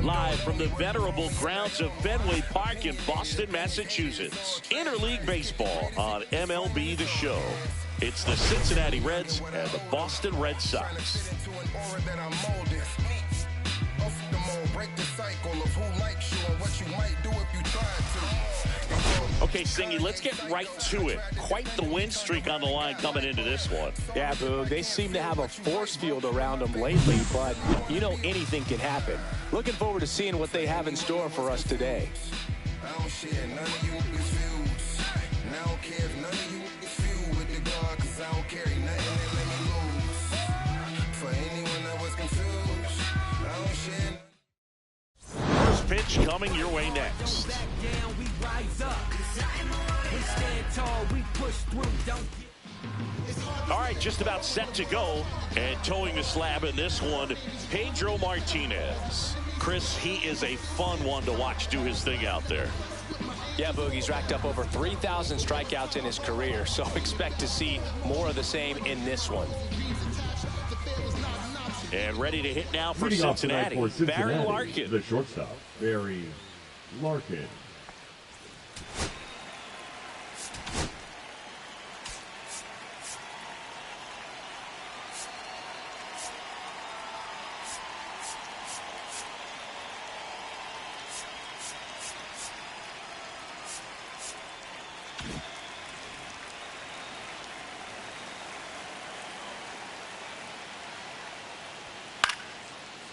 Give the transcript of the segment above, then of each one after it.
Live from the venerable grounds of Fenway Park in Boston, Massachusetts. Interleague Baseball on MLB The Show. It's the Cincinnati Reds and the Boston Red Sox. Okay, Singy, let's get right to it. Quite the win streak on the line coming into this one. Yeah, Boog, they seem to have a force field around them lately, but you know anything can happen. Looking forward to seeing what they have in store for us today. I don't share none of you views. And I don't care if none of you feud with the God, cause I don't carry nothing that let me lose. For anyone that was confused, I don't share. First pitch coming your way next. All right, just about set to go. And towing the slab in this one, Pedro Martinez. Chris, he is a fun one to watch do his thing out there. Yeah, Boogie's racked up over 3,000 strikeouts in his career, so expect to see more of the same in this one. And ready to hit now for Leading Cincinnati, off tonight for Barry Cincinnati, Larkin. the shortstop, Barry Larkin.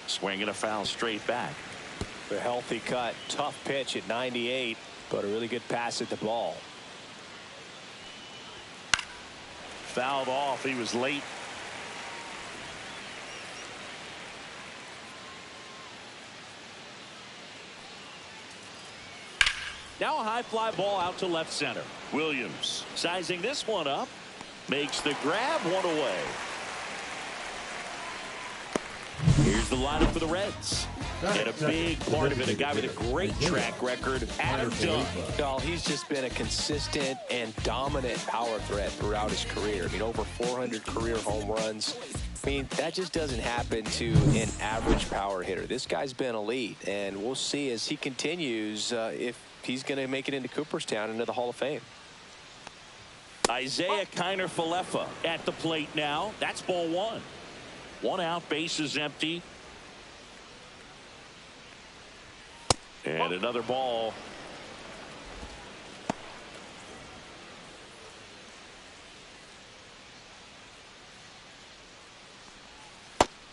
Swinging a foul straight back. A healthy cut, tough pitch at 98, but a really good pass at the ball. Fouled off. He was late. Now a high fly ball out to left center. Williams sizing this one up. Makes the grab, one away. Here's the lineup for the Reds. And a big part of it, a guy with a great track record, Adam Dunn. Well, he's just been a consistent and dominant power threat throughout his career. I mean, over 400 career home runs. I mean, that just doesn't happen to an average power hitter. This guy's been elite, and we'll see as he continues if he's going to make it into Cooperstown, into the Hall of Fame. Isaiah Kiner-Falefa at the plate now. That's ball one. One out, bases empty. And another ball.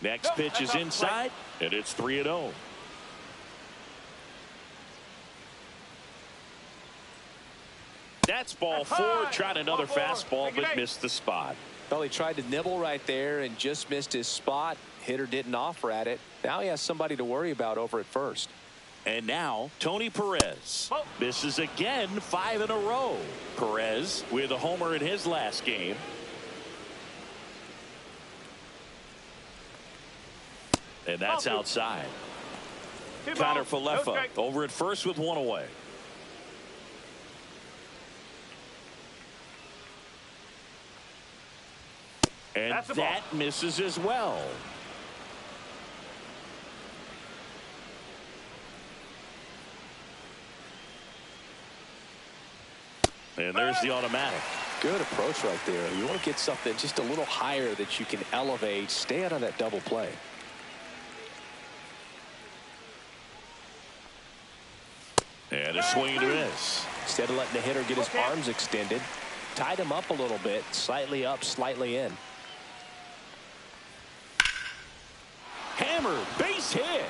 Next pitch is inside, and it's 3-0. That's ball four. Tried another fastball, but missed the spot. Well, he tried to nibble right there and just missed his spot. Hitter didn't offer at it. Now he has somebody to worry about over at first. And now Tony Perez misses again, 5 in a row. Perez with a homer in his last game. And that's outside. Kiner-Falefa over at first with one away. And that misses as well. And there's the automatic. Good approach right there. You want to get something just a little higher that you can elevate. Stay out of that double play. And a swing and a miss. Instead of letting the hitter get his arms extended, tied him up a little bit, slightly up, slightly in. Hammer, base hit.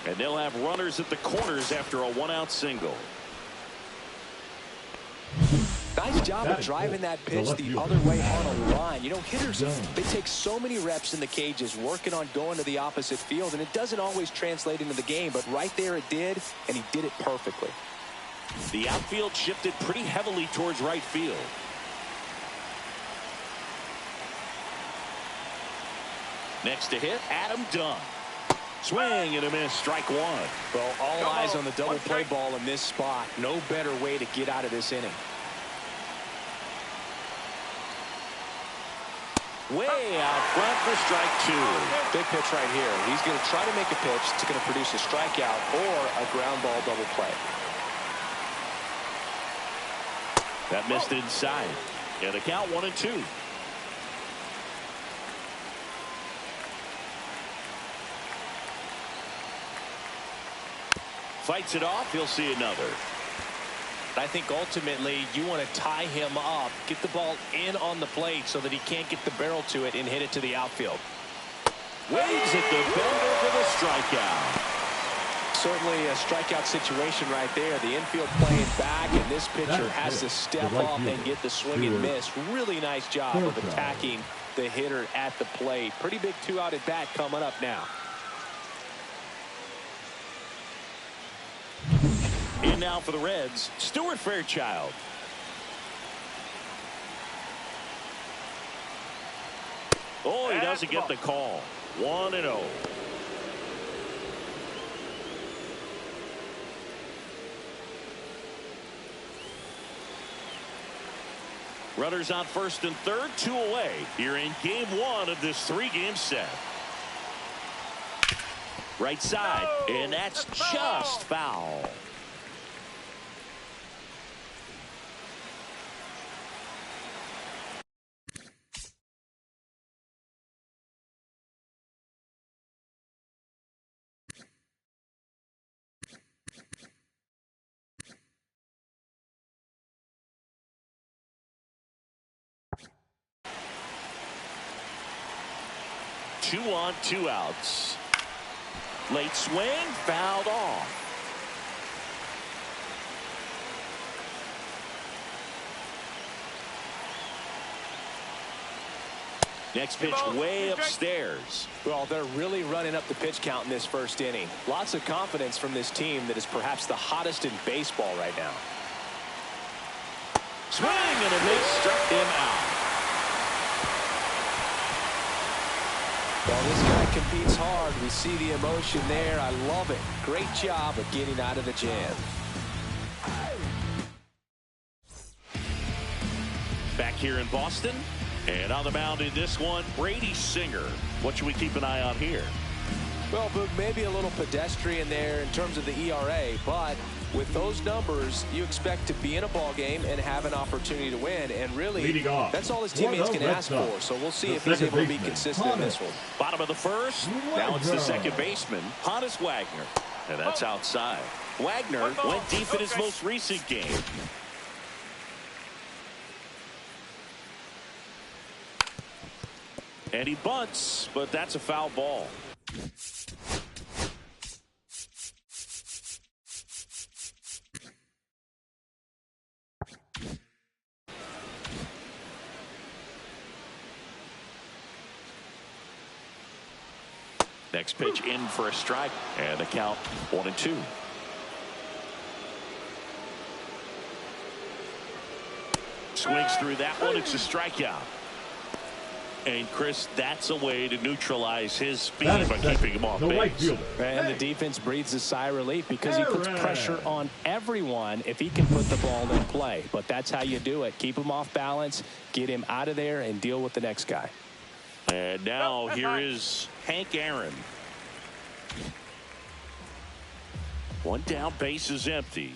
And they'll have runners at the corners after a one-out single. Nice job of driving that pitch the other way on a line. You know, hitters, they take so many reps in the cages working on going to the opposite field, and it doesn't always translate into the game, but right there it did, and he did it perfectly. The outfield shifted pretty heavily towards right field. Next to hit, Adam Dunn. Swing and a miss, strike one. Well, all eyes on the double play ball in this spot. No better way to get out of this inning. Way out front for strike two. Big pitch right here. He's going to try to make a pitch that's going to produce a strikeout or a ground ball double play. That missed inside. And the count 1-2. Fights it off. He'll see another. I think ultimately you want to tie him up, get the ball in on the plate so that he can't get the barrel to it and hit it to the outfield. Waves at the bender for the strikeout. Certainly a strikeout situation right there. The infield playing back, and this pitcher has to step up and get the swing and miss. Really nice job of attacking the hitter at the plate. Pretty big two-out at bat coming up now. In now for the Reds, Stuart Fairchild. Oh, he doesn't get the call. 1-0. Runners on first and third, 2 away. Here in game 1 of this 3-game set. Right side, and that's just foul. Two on, 2 outs. Late swing, fouled off. Next pitch way upstairs. Well, they're really running up the pitch count in this first inning. Lots of confidence from this team that is perhaps the hottest in baseball right now. Swing and a miss, struck him out. Well, this guy competes hard. We see the emotion there. I love it. Great job of getting out of the jam. Back here in Boston, and on the mound in this one, Brady Singer. What should we keep an eye on here? Well, Boog, maybe a little pedestrian there in terms of the ERA, but with those numbers, you expect to be in a ball game and have an opportunity to win, and really, that's all his teammates can ask for. So we'll see if he's able to be consistent in this one. Bottom of the first. Now it's the second baseman, Honus Wagner, and that's outside. Wagner went deep in his most recent game. And he bunts, but that's a foul ball. Next pitch in for a strike, and the count 1-2. Swings through that one. It's a strikeout. And Chris, that's a way to neutralize his speed by keeping him off base. And the defense breathes a sigh of relief because he puts pressure on everyone if he can put the ball in play. But that's how you do it. Keep him off balance, get him out of there, and deal with the next guy. And now here is Hank Aaron. One down, base is empty.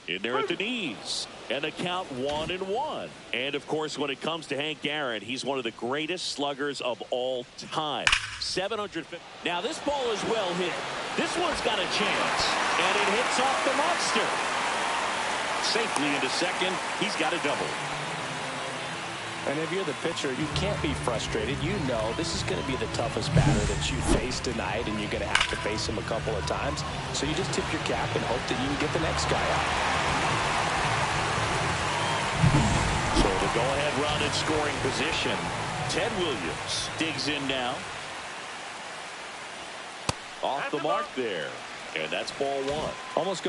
In there at the knees. And the count 1-1. And of course, when it comes to Hank Aaron, he's one of the greatest sluggers of all time. 750. Now this ball is well hit. This one's got a chance. And it hits off the monster. Safely into second. He's got a double. And if you're the pitcher, you can't be frustrated. You know this is going to be the toughest batter that you face tonight, and you're going to have to face him a couple of times. So you just tip your cap and hope that you can get the next guy out. So the go-ahead run in scoring position. Ted Williams digs in now. Off the mark there. And that's ball one. Almost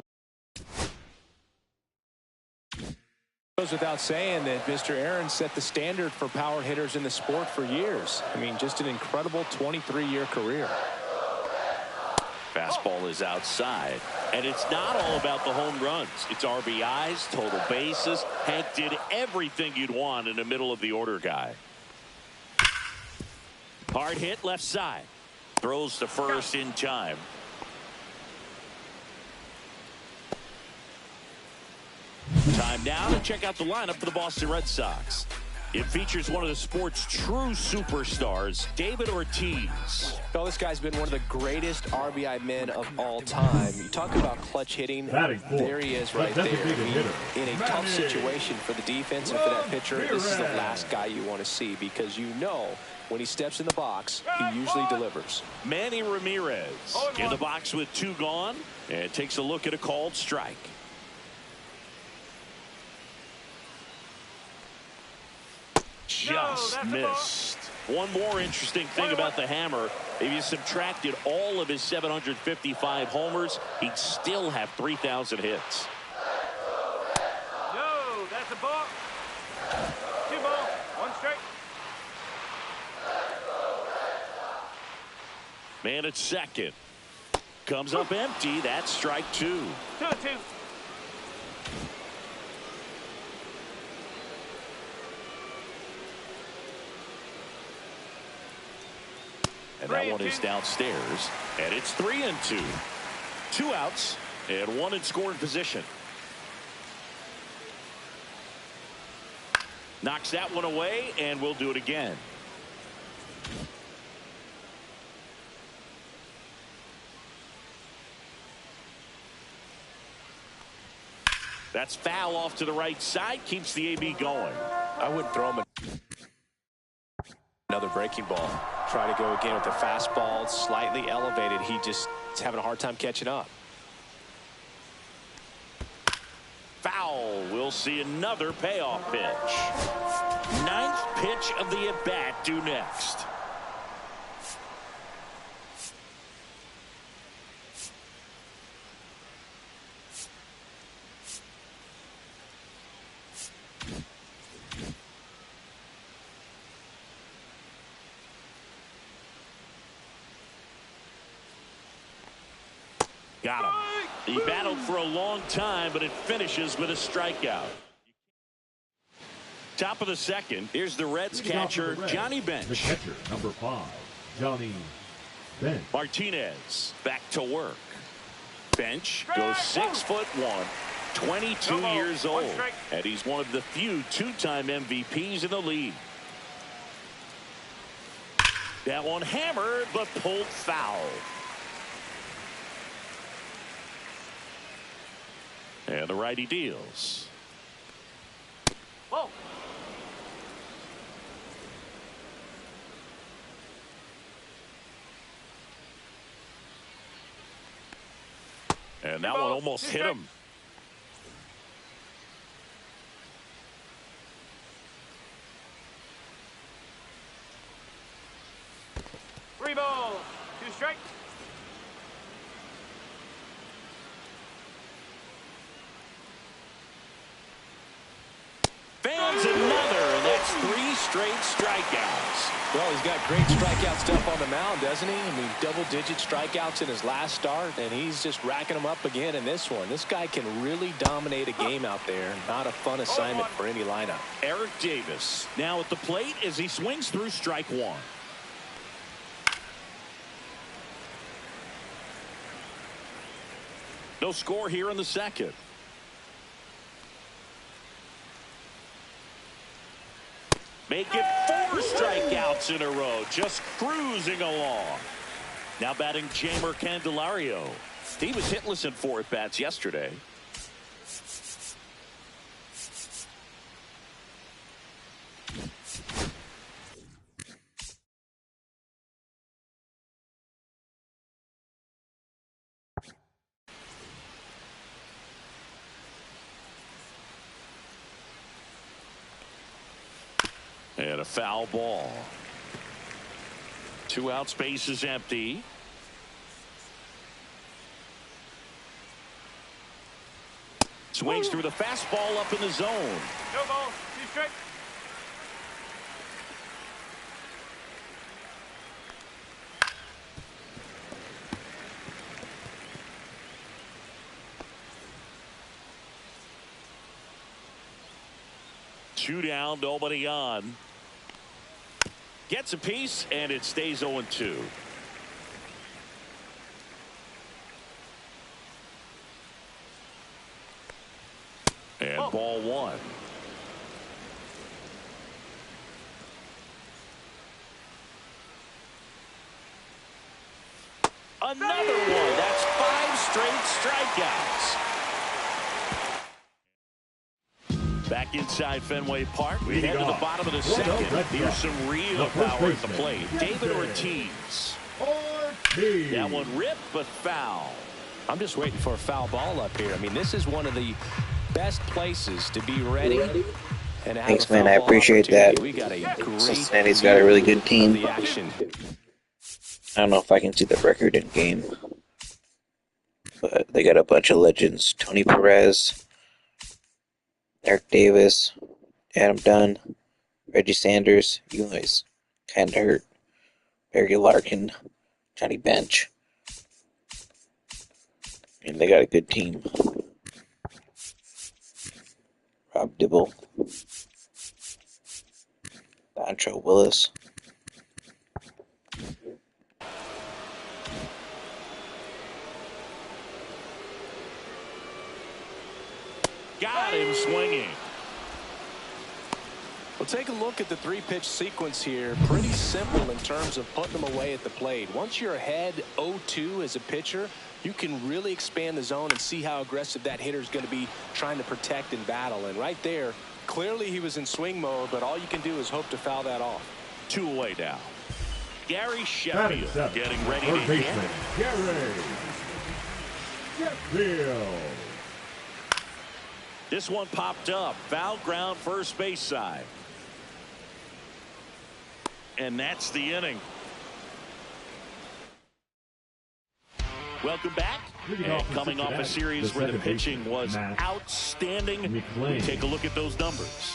goes without saying that Mr. Aaron set the standard for power hitters in the sport for years. I mean, just an incredible 23-year career. Fastball is outside. And it's not all about the home runs. It's RBIs, total bases. Hank did everything you'd want in the middle of the order guy. Hard hit left side. Throws to first in time. Time now to check out the lineup for the Boston Red Sox. It features one of the sport's true superstars, David Ortiz. Well, this guy's been one of the greatest RBI men of all time. You talk about clutch hitting. There he is right there. In a tough situation for the defense and for that pitcher, this is the last guy you want to see, because you know when he steps in the box, he usually delivers. Manny Ramirez in the box with two gone, and takes a look at a called strike. Just missed. One more interesting thing about the hammer, if you subtracted all of his 755 homers, he'd still have 3,000 hits. No, that's a ball. 2 ball, 1 strike. Man at second. Comes up empty. That's strike 2. 2-2. And that one is downstairs. And it's 3-2. 2 outs and 1 in scoring position. Knocks that one away, and we'll do it again. That's foul off to the right side. Keeps the AB going. I wouldn't throw him another breaking ball. Try to go again with the fastball, slightly elevated. He just is having a hard time catching up. Foul. We'll see another payoff pitch. 9th pitch of the at-bat due next. Got him. He battled for a long time, but it finishes with a strikeout. Top of the second. Here's the Reds catcher, Johnny Bench. The catcher, number 5, Johnny Bench. Martinez back to work. Bench goes 6'1", 22 years old, and he's one of the few two-time MVPs in the league. That one hammered, but pulled foul. And the righty deals. Whoa. And that one almost hit him. Three balls, 2 strikes. Fans another, and that's 3 straight strikeouts. Well, he's got great strikeout stuff on the mound, doesn't he? I mean, double-digit strikeouts in his last start, and he's just racking them up again in this one. This guy can really dominate a game out there. Not a fun assignment for any lineup. Eric Davis now at the plate as he swings through strike 1. No score here in the second. Make it 4 strikeouts in a row, just cruising along. Now batting Jamer Candelario. He was hitless in 4 at-bats yesterday. And a foul ball. 2 outs, base is empty. Swings through the fastball up in the zone. No ball. 2 strikes. Two down, nobody on. Gets a piece, and it stays 0-2. And ball 1. Another one. That's 5 straight strikeouts. Back inside Fenway Park. We head to the bottom of the second. Here's some real power at the plate. David Ortiz. That one ripped, but foul. I'm just waiting for a foul ball up here. I mean, this is one of the best places to be ready. And thanks, man. I appreciate that. We got a great Cincinnati's got a really good team. the action. I don't know if I can see the record in game, but they got a bunch of legends. Tony Perez, Eric Davis, Adam Dunn, Reggie Sanders. You guys kind of hurt. Barry Larkin, Johnny Bench. And they got a good team. Rob Dibble, Dontrell Willis. Got him swinging. Well, take a look at the 3-pitch sequence here. Pretty simple in terms of putting them away at the plate. Once you're ahead 0-2 as a pitcher, you can really expand the zone and see how aggressive that hitter is going to be trying to protect and battle. And right there, clearly he was in swing mode, but all you can do is hope to foul that off. 2 away now. Gary Sheffield getting ready to hit. hit. Gary Sheffield. This one popped up. Foul ground, first base side. And that's the inning. Welcome back. And coming off a series where the pitching was outstanding, we take a look at those numbers.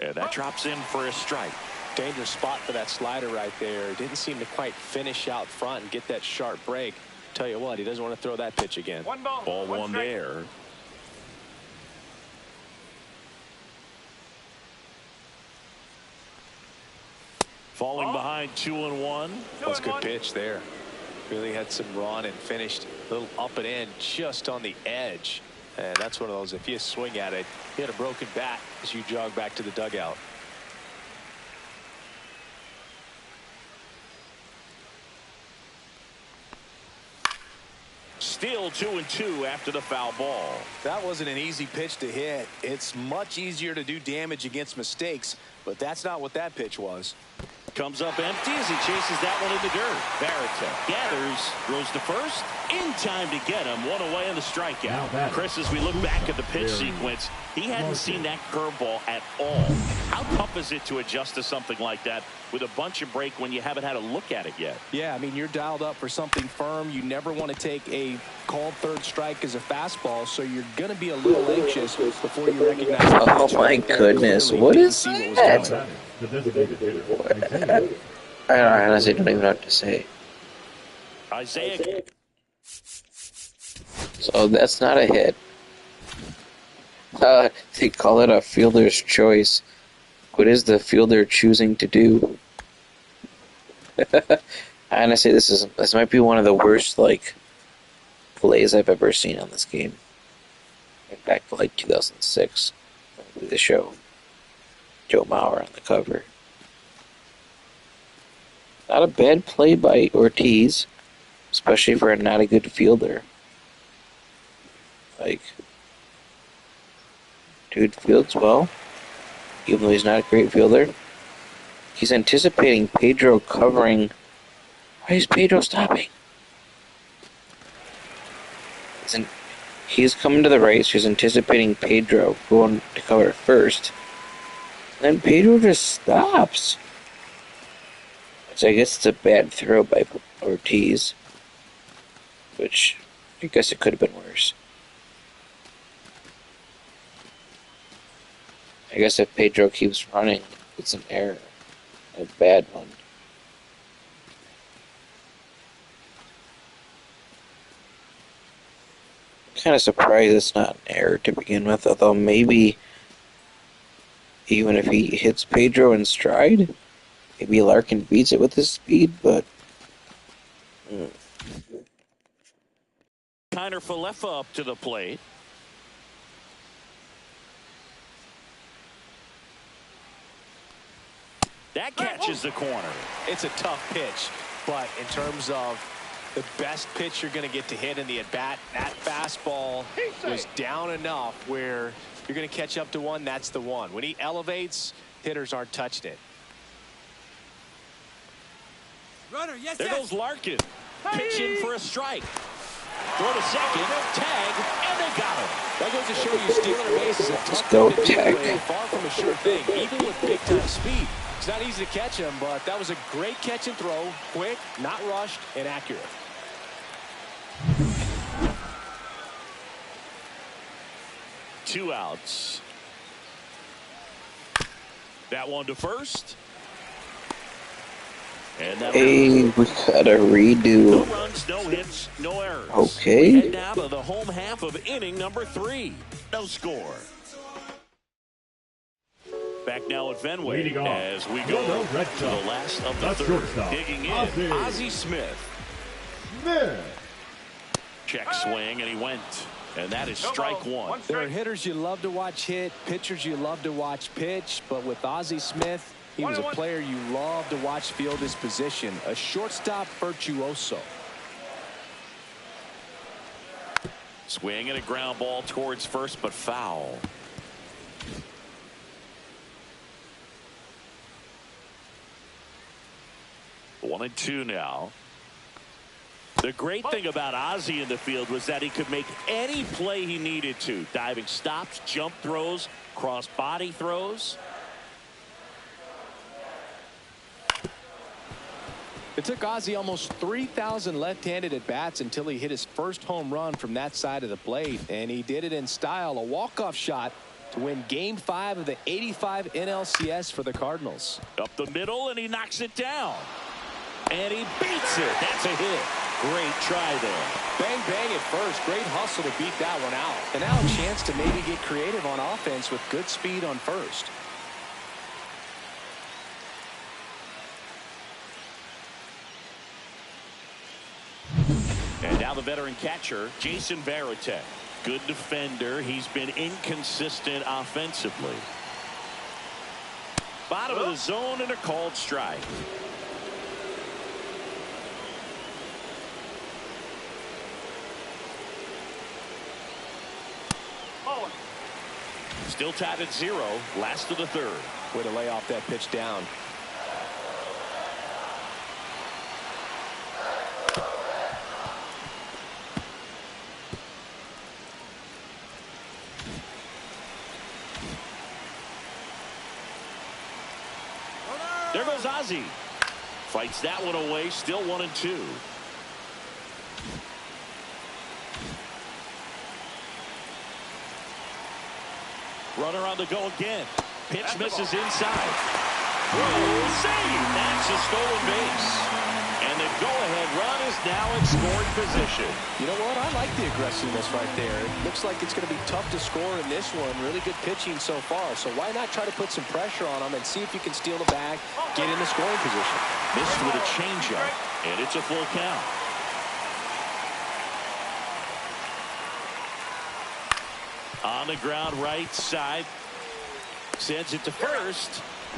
And that drops in for a strike. Dangerous spot for that slider right there. Didn't seem to quite finish out front and get that sharp break. Tell you what, he doesn't want to throw that pitch again. One ball. Ball one there. Falling behind 2-1. That's a good pitch there. Really had some run and finished a little up and in just on the edge. And that's one of those, if you swing at it, you had a broken bat as you jog back to the dugout. Still 2-2 after the foul ball. That wasn't an easy pitch to hit. It's much easier to do damage against mistakes, but that's not what that pitch was. Comes up empty as he chases that one in the dirt. Barrett gathers, throws to first, in time to get him. One away on the strikeout. Chris, as we look back at the pitch sequence, he hadn't seen that curveball at all. How tough is it to adjust to something like that with a bunch of break when you haven't had a look at it yet? Yeah, I mean, you're dialed up for something firm. You never want to take a called third strike as a fastball, so you're going to be a little anxious before you recognize the Oh pitch. my goodness, what is that? I honestly don't even know what to say. Isaiah. So that's not a hit. They call it a fielder's choice. What is the fielder choosing to do? Honestly, this might be one of the worst plays I've ever seen on this game. Back to 2006, the show. Joe Mauer on the cover. Not a bad play by Ortiz, especially for not a good fielder. Dude fields well. even though he's not a great fielder. He's anticipating Pedro covering. Why is Pedro stopping? He's coming to the right, so he's anticipating Pedro going to cover first. Then Pedro just stops. So I guess it's a bad throw by Ortiz. Which, I guess it could have been worse. I guess if Pedro keeps running, it's an error. A bad one. Kind of surprised it's not an error to begin with, although maybe even if he hits Pedro in stride, maybe Larkin beats it with his speed, but Kiner Falefa up to the plate. That catches the corner. It's a tough pitch, but in terms of the best pitch you're going to get to hit in the at-bat, that fastball was down enough where you're going to catch up to one, that's the one. When he elevates, hitters aren't touching it. Runner, yes, there goes Larkin. Pitching for a strike. Throw to second, tag, and they got him. That goes to show you stealing a base is a tough go thing to do, tag. and far from a sure thing, even with big-time speed. It's not easy to catch him, but that was a great catch and throw. Quick, not rushed, and accurate. Two outs. That one to first. And that hey, we got a redo. no runs, no hits, no errors. Okay. We head now to the home half of inning number 3. No score. Back now at Fenway as we go to the last of the third. Digging in, Ozzie Smith. Check swing, and he went. And that is strike one. There are hitters you love to watch hit, pitchers you love to watch pitch, but with Ozzie Smith, he was a player you love to watch field his position, a shortstop virtuoso. Swing and a ground ball towards first, but foul. One and two now. The great thing about Ozzie in the field was that he could make any play he needed to. Diving stops, jump throws, cross body throws. It took Ozzie almost 3,000 left-handed at-bats until he hit his first home run from that side of the plate, and he did it in style, a walk-off shot to win Game 5 of the '85 NLCS for the Cardinals. Up the middle, and he knocks it down. And he beats it. That's a hit. Great try there. Bang, bang at first. Great hustle to beat that one out. And now a chance to maybe get creative on offense with good speed on first. And now the veteran catcher, Jason Varitek. Good defender. He's been inconsistent offensively. Bottom of the zone and a called strike. Still tied at 0. Last of the third. Way to lay off that pitch down. There goes Ozzie. Fights that one away. Still 1 and 2. Runner on the go again. Pitch misses inside. Throw, save. That's a stolen base. And the go-ahead run is now in scoring position. You know what? I like the aggressiveness right there. It looks like it's going to be tough to score in this one. Really good pitching so far. So why not try to put some pressure on them and see if you can steal the bag, get in the scoring position. Missed with a changeup, and it's a full count. On the ground right side. Sends it to first.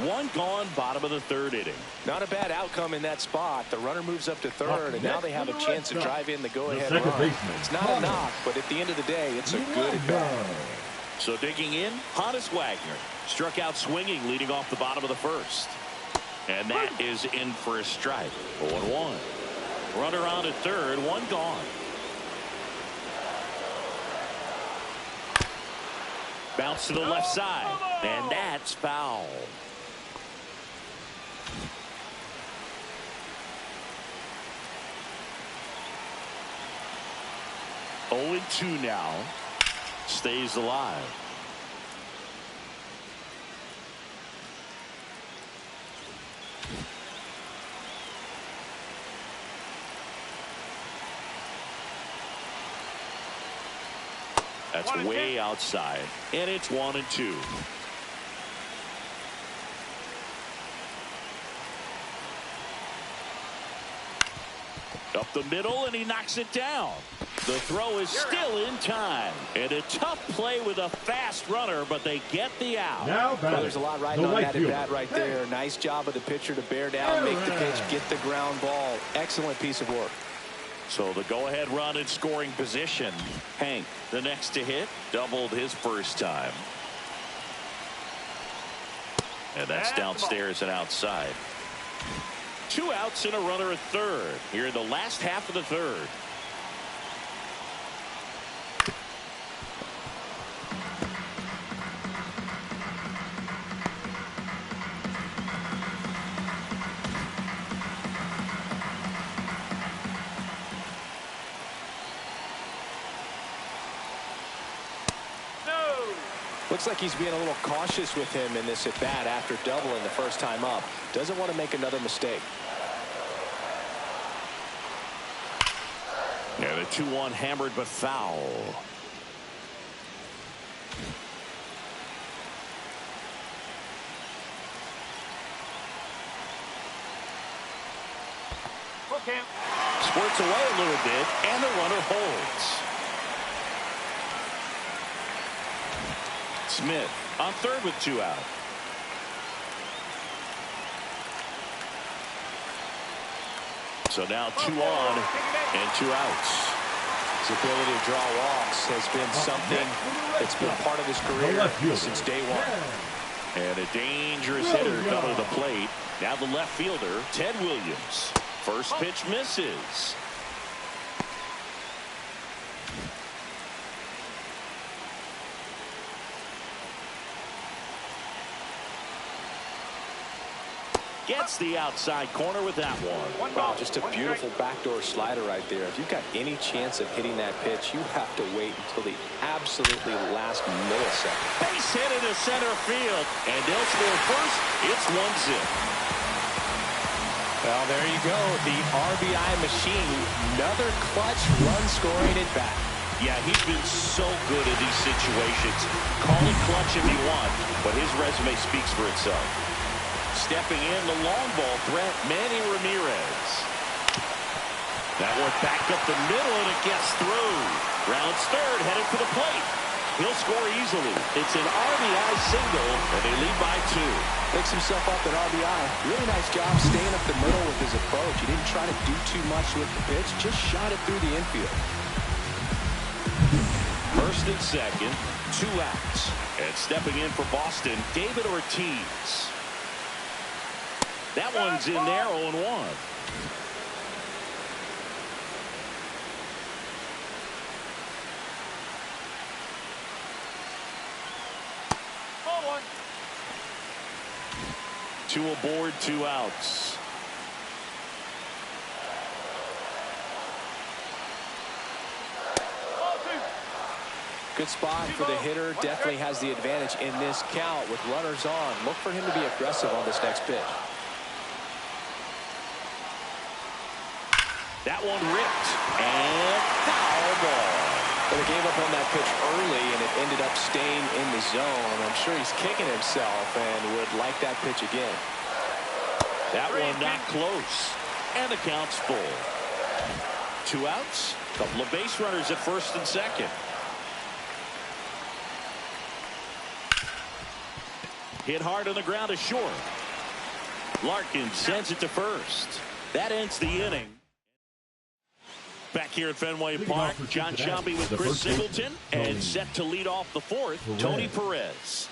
One gone, bottom of the third inning. Not a bad outcome in that spot. The runner moves up to third, and now they have a chance to drive in the go-ahead run. It's not a knock, but at the end of the day, it's a good at-bat. So digging in, Honus Wagner struck out swinging, leading off the bottom of the first. And that is in for a strike. 0-1. Runner on at third, one gone. Bounce to the left side, and that's foul. Oh, 0-2 now. Stays alive. That's way outside, and it's 1-2. Up the middle, and he knocks it down. The throw is still in time. And a tough play with a fast runner, but they get the out. Now well, there's a lot riding on that at bat right there. Nice job of the pitcher to bear down, make the pitch, get the ground ball. Excellent piece of work. So the go-ahead run in scoring position. Hank, the next to hit, doubled his first time. And that's downstairs and outside. 2 outs and a runner at third here in the last half of the third. Looks like he's being a little cautious with him in this at bat after doubling the first time up. Doesn't want to make another mistake. And a 2-1 hammered but foul. Squirts away a little bit, and the runner holds. Smith on third with 2 out. So now 2 on and 2 outs. His ability to draw walks has been something that's been part of his career since day one. And a dangerous hitter coming to the plate. Now the left fielder, Ted Williams. First pitch misses. Gets the outside corner with that one. Wow, just a beautiful backdoor slider right there. If you've got any chance of hitting that pitch, you have to wait until the absolutely last millisecond. Base hit into center field, and they'll score first. It's 1-0. Well, there you go. The RBI machine. Another clutch run scoring at bat. Yeah, he's been so good in these situations. Call it clutch if you want, but his resume speaks for itself. Stepping in, the long ball threat, Manny Ramirez. That one backed up the middle, and it gets through. Rounds third, headed for the plate. He'll score easily. It's an RBI single, and they lead by 2. Picks himself up at RBI. Really nice job staying up the middle with his approach. He didn't try to do too much with the pitch, just shot it through the infield. First and second, 2 outs. And stepping in for Boston, David Ortiz. That one's in there, 0-1. Two aboard, 2 outs. Good spot for the hitter. Definitely has the advantage in this count with runners on. Look for him to be aggressive on this next pitch. That one ripped, and foul ball. But he gave up on that pitch early, and it ended up staying in the zone. I'm sure he's kicking himself and would like that pitch again. That one not close, and the count's full. 2 outs, couple of base runners at first and second. Hit hard on the ground to short. Larkin sends it to first. That ends the inning. Back here at Fenway Park, John Shelby with Chris Singleton, and set to lead off the fourth, Tony Perez.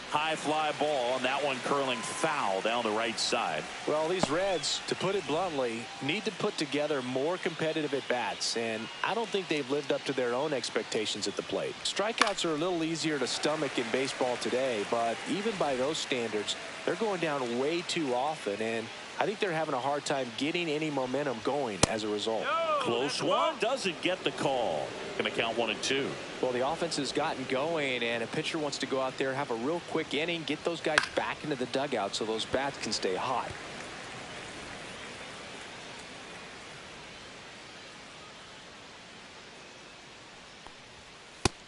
High fly ball, and that one curling foul down the right side. Well, these Reds, to put it bluntly, need to put together more competitive at-bats, and I don't think they've lived up to their own expectations at the plate. Strikeouts are a little easier to stomach in baseball today, but even by those standards, they're going down way too often, and I think they're having a hard time getting any momentum going as a result. Close one, doesn't get the call. Going to count 1-2. Well, the offense has gotten going, and a pitcher wants to go out there, have a real quick inning, get those guys back into the dugout so those bats can stay hot.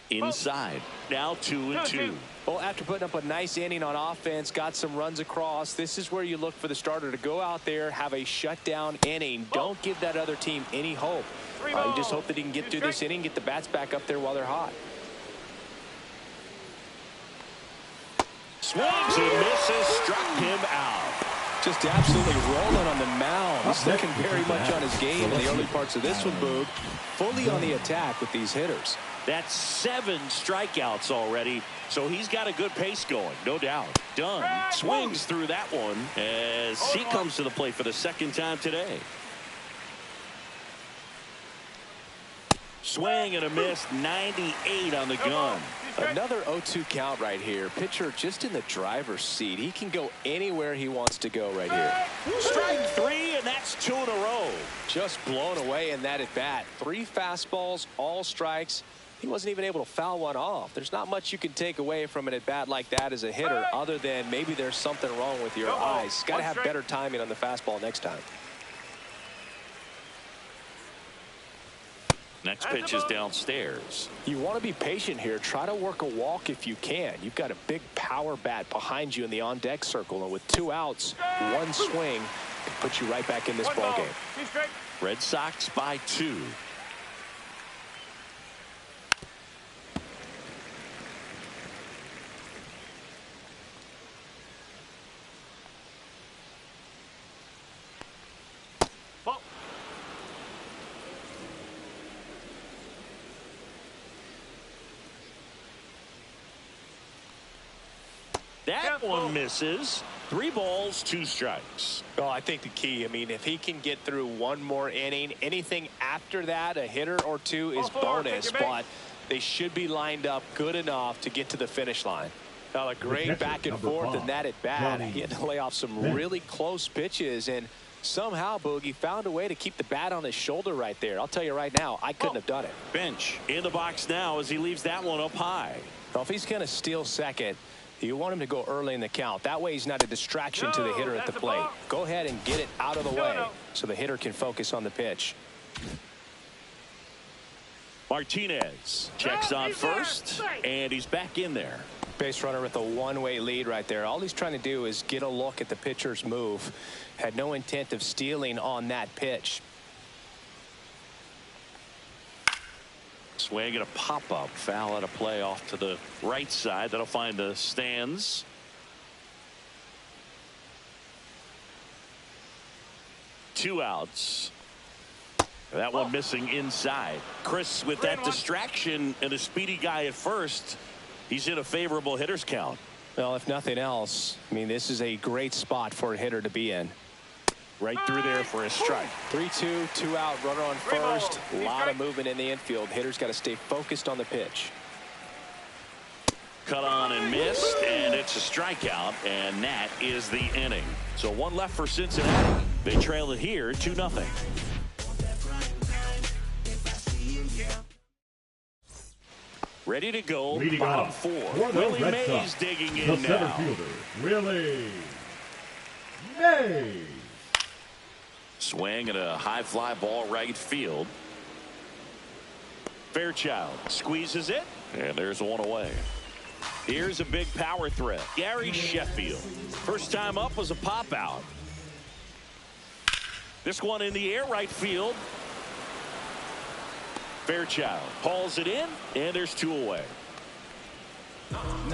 Inside. Now 2-2. Well, after putting up a nice inning on offense, got some runs across, this is where you look for the starter to go out there, have a shutdown inning. Don't give that other team any hope. You just hope that he can get through this inning, get the bats back up there while they're hot. Swings and misses, struck him out. Just absolutely rolling on the mound. He's looking very much on his game in the early parts of this one, Boog. Fully on the attack with these hitters. That's 7 strikeouts already, so he's got a good pace going, no doubt. Dunn swings through that one as he comes to the plate for the second time today. Swing and a miss, 98 on the gun. Another 0-2 count right here. Pitcher just in the driver's seat. He can go anywhere he wants to go right here. Strike 3, and that's 2 in a row. Just blown away in that at bat. 3 fastballs, all strikes. He wasn't even able to foul one off. There's not much you can take away from an at bat like that as a hitter, other than maybe there's something wrong with your eyes. Got to have better timing on the fastball next time. Next pitch is downstairs. You want to be patient here. Try to work a walk if you can. You've got a big power bat behind you in the on-deck circle, and with 2 outs, 1 swing can put you right back in this ball game. Red Sox by 2. That one misses. 3 balls, 2 strikes. Well, I think the key, I mean, if he can get through 1 more inning, anything after that, a hitter or 2 is bonus, but they should be lined up good enough to get to the finish line. Now, a great back and forth in that at bat. He had to lay off some really close pitches, and somehow Boogie found a way to keep the bat on his shoulder right there. I'll tell you right now, I couldn't have done it. Bench in the box now as he leaves that one up high. Well, if he's going to steal second, you want him to go early in the count. That way he's not a distraction to the hitter at the plate. Go ahead and get it out of the way so the hitter can focus on the pitch. Martinez checks on first, and he's back in there. Base runner with a one-way lead right there. All he's trying to do is get a look at the pitcher's move. Had no intent of stealing on that pitch. Swing and a pop-up, foul at a play off to the right side. That'll find the stands. Two outs. That one missing inside. Chris with that distraction and a speedy guy at first. He's in a favorable hitter's count. Well, if nothing else, I mean, this is a great spot for a hitter to be in. Right through there for a strike. 3-2, 2 out, runner on first. A lot of movement in the infield. Hitter's got to stay focused on the pitch. Cut on and missed, and it's a strikeout, and that is the inning. So 1 left for Cincinnati. They trail it here 2-0. Ready to go, Leading bottom off 4. for the Willie Red Mays Sox, digging the in center now. fielder, Willie Mays. Swing and a high fly ball right field. Fairchild squeezes it, and there's one away. Here's a big power threat. Gary Sheffield. First time up was a pop out. This one in the air, right field. Fairchild hauls it in, and there's 2 away.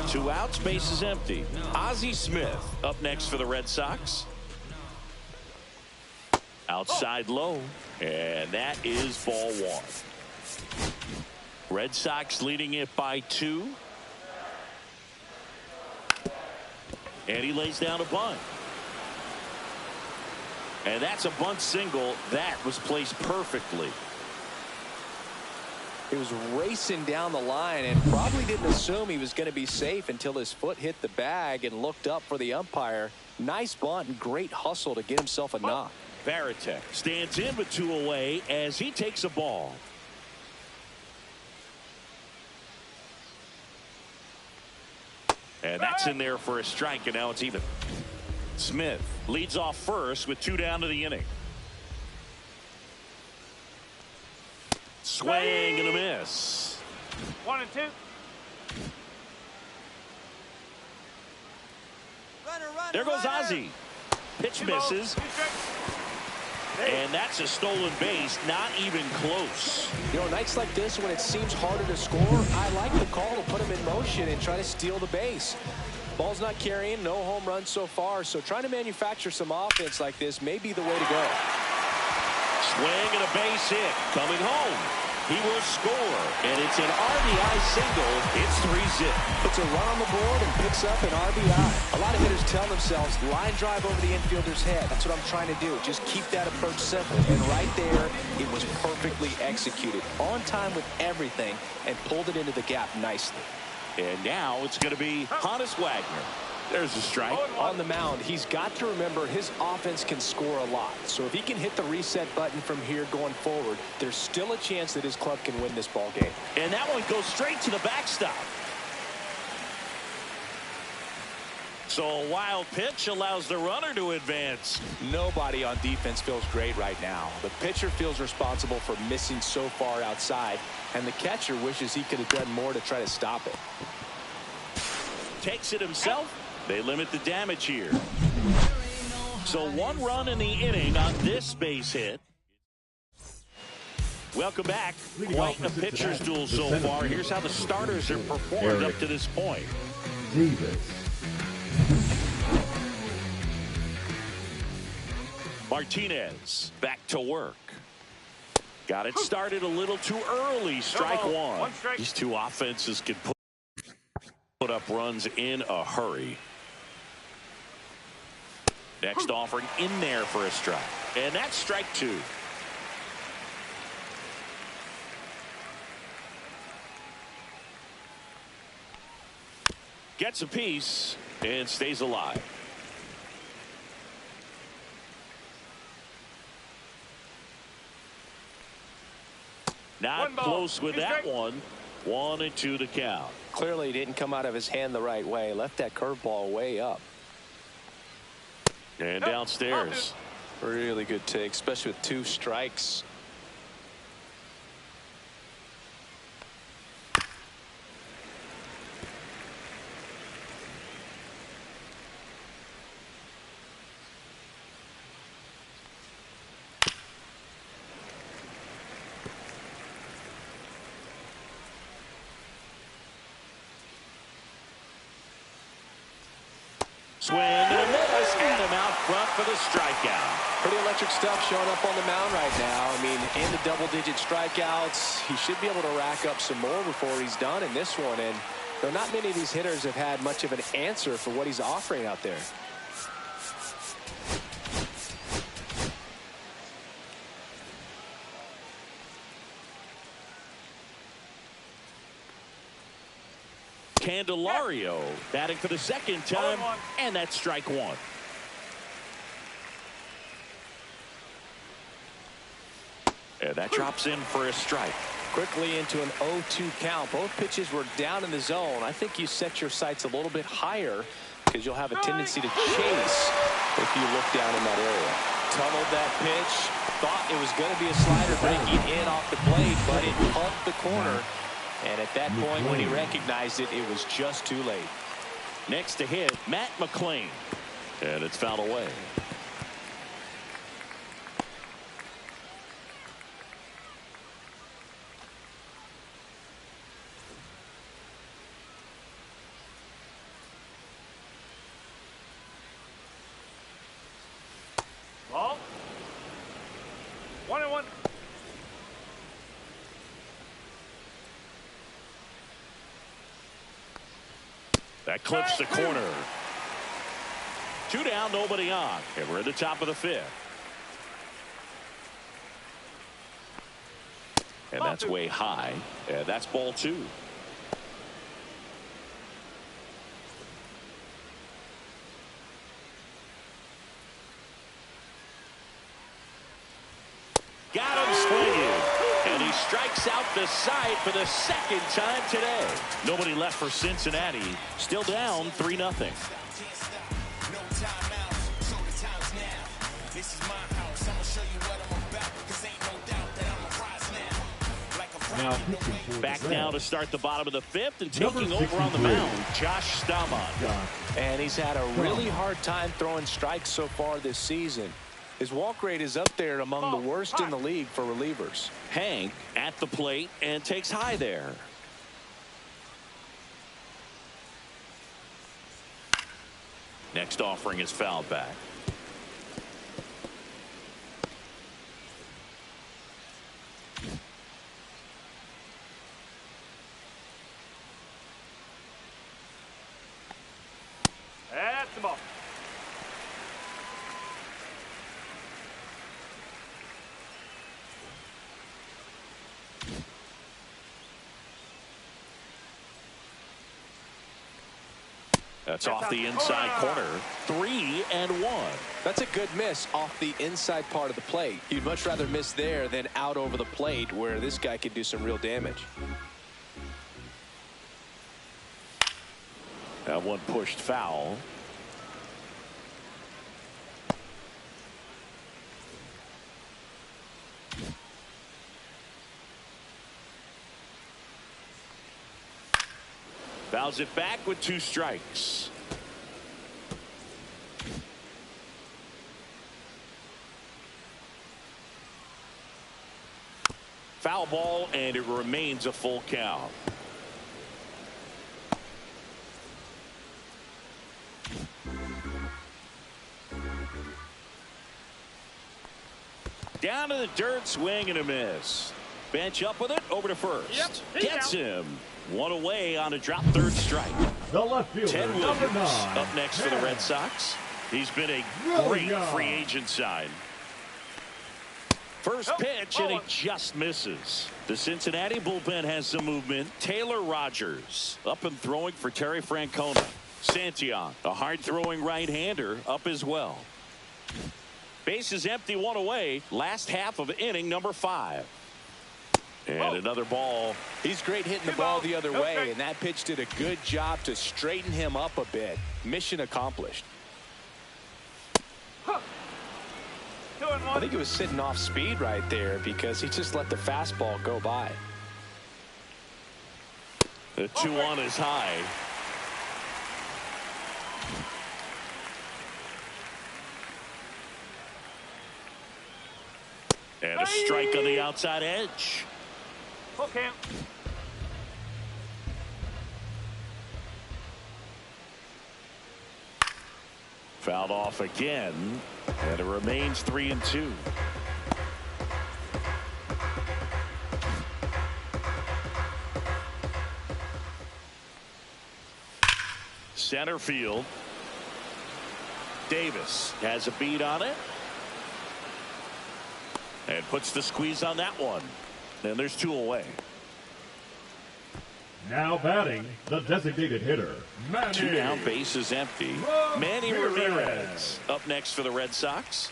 2 outs, base is empty. Ozzie Smith up next for the Red Sox. Outside low, and that is ball one. Red Sox leading it by 2. And he lays down a bunt. And that's a bunt single. That was placed perfectly. He was racing down the line and probably didn't assume he was going to be safe until his foot hit the bag and looked up for the umpire. Nice bunt and great hustle to get himself a knock. Varitek stands in with 2 away as he takes a ball. And that's in there for a strike, and now it's even. Smith leads off first with 2 down to the inning. Swing and a miss. 1 and 2. There goes Ozzie. Pitch misses. And that's a stolen base, not even close. You know, nights like this when it seems harder to score, I like the call to put him in motion and try to steal the base. Ball's not carrying, no home runs so far, so trying to manufacture some offense like this may be the way to go. Swing and a base hit. Coming home. He will score, and it's an RBI single. It's 3-zip. Puts a run on the board and picks up an RBI. A lot of hitters tell themselves, line drive over the infielder's head. That's what I'm trying to do. Just keep that approach simple. And right there, it was perfectly executed. On time with everything, and pulled it into the gap nicely. And now it's going to be Honus Wagner. There's a strike. On the mound, he's got to remember his offense can score a lot. So if he can hit the reset button from here going forward, there's still a chance that his club can win this ball game. And that one goes straight to the backstop. So a wild pitch allows the runner to advance. Nobody on defense feels great right now. The pitcher feels responsible for missing so far outside, and the catcher wishes he could have done more to try to stop it. Takes it himself. They limit the damage here. So 1 run in the inning on this base hit. Welcome back. Quite a pitcher's duel so far. Here's how the starters have performed up to this point. Martinez back to work. Got it started a little too early. Strike one. These two offenses can put up runs in a hurry. Next offering in there for a strike. And that's strike 2. Gets a piece and stays alive. Not close with that one. 1-2 to count. Clearly he didn't come out of his hand the right way. Left that curveball way up. And downstairs. Really good take, especially with 2 strikes. Swing and a miss, and him out front for the strikeout. Pretty electric stuff showing up on the mound right now. I mean, in the double-digit strikeouts, he should be able to rack up some more before he's done in this one. And there are not many of these hitters have had much of an answer for what he's offering out there. Candelario batting for the second time, and that's strike 1. And that drops in for a strike. Quickly into an 0-2 count. Both pitches were down in the zone. I think you set your sights a little bit higher because you'll have a tendency to chase if you look down in that area. Tunneled that pitch. Thought it was going to be a slider breaking in off the plate, but it pumped the corner. And at that point, when he recognized it, it was just too late. Next to hit, Matt McClain. And it's fouled away. Ball. That clips the corner. 2 down, nobody on. And we're at the top of the 5th. And that's way high. And that's ball 2. Got him swinging. And he strikes out the side for the 2nd time today. Nobody left for Cincinnati. Still down 3-0. Back now to start the bottom of the 5th, and taking over on the mound, Josh Staumont. And he's had a really hard time throwing strikes so far this season. His walk rate is up there among the worst in the league for relievers. Hank at the plate and takes high there. Next offering is fouled back. That's the ball. That's off the inside corner. 3-1. That's a good miss off the inside part of the plate. You'd much rather miss there than out over the plate, where this guy could do some real damage. That one pushed foul. Fouls it back with 2 strikes. Foul ball, and it remains a full count. Down to the dirt, swing and a miss. Bench up with it, over to first. Yep, Gets him. 1 away on a drop, 3rd strike. The left fielder, Ted number Williams 9. up next for the Red Sox. He's been a great free agent sign. First pitch, and he just misses. The Cincinnati bullpen has some movement. Taylor Rogers up and throwing for Terry Francona. Santillan, a hard-throwing right-hander, up as well. Base is empty, 1 away. Last half of inning number 5. And another ball. He's great hitting the ball the other way, and that pitch did a good job to straighten him up a bit. Mission accomplished. I think he was sitting off speed right there because he just let the fastball go by. The 2-1 is high. And a strike on the outside edge. Okay. Fouled off again, and it remains 3-2. Center field. Davis has a beat on it. And puts the squeeze on that one. And there's 2 away. Now batting, the designated hitter, Manny. 2 down, base is empty. Manny Ramirez up next for the Red Sox.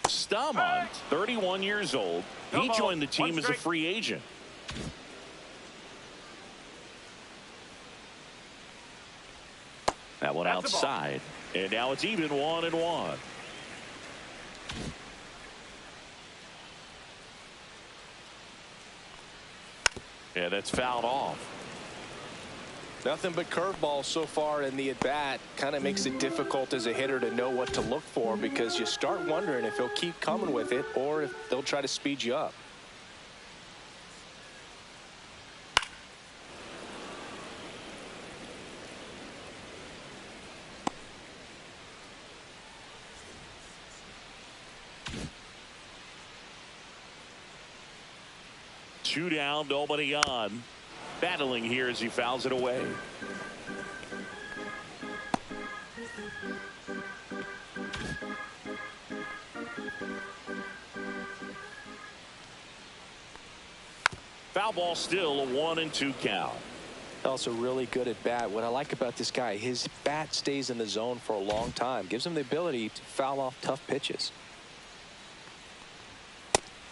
Staumont, 31 years old. He joined the team as a free agent. That one outside. And now it's even 1-1. Yeah, that's fouled off. Nothing but curveballs so far in the at-bat. Kind of makes it difficult as a hitter to know what to look for, because you start wondering if he'll keep coming with it or if they'll try to speed you up. 2 down, nobody on. Battling here as he fouls it away. Foul ball, still a 1-2 count. Also really good at bat. What I like about this guy, his bat stays in the zone for a long time. Gives him the ability to foul off tough pitches.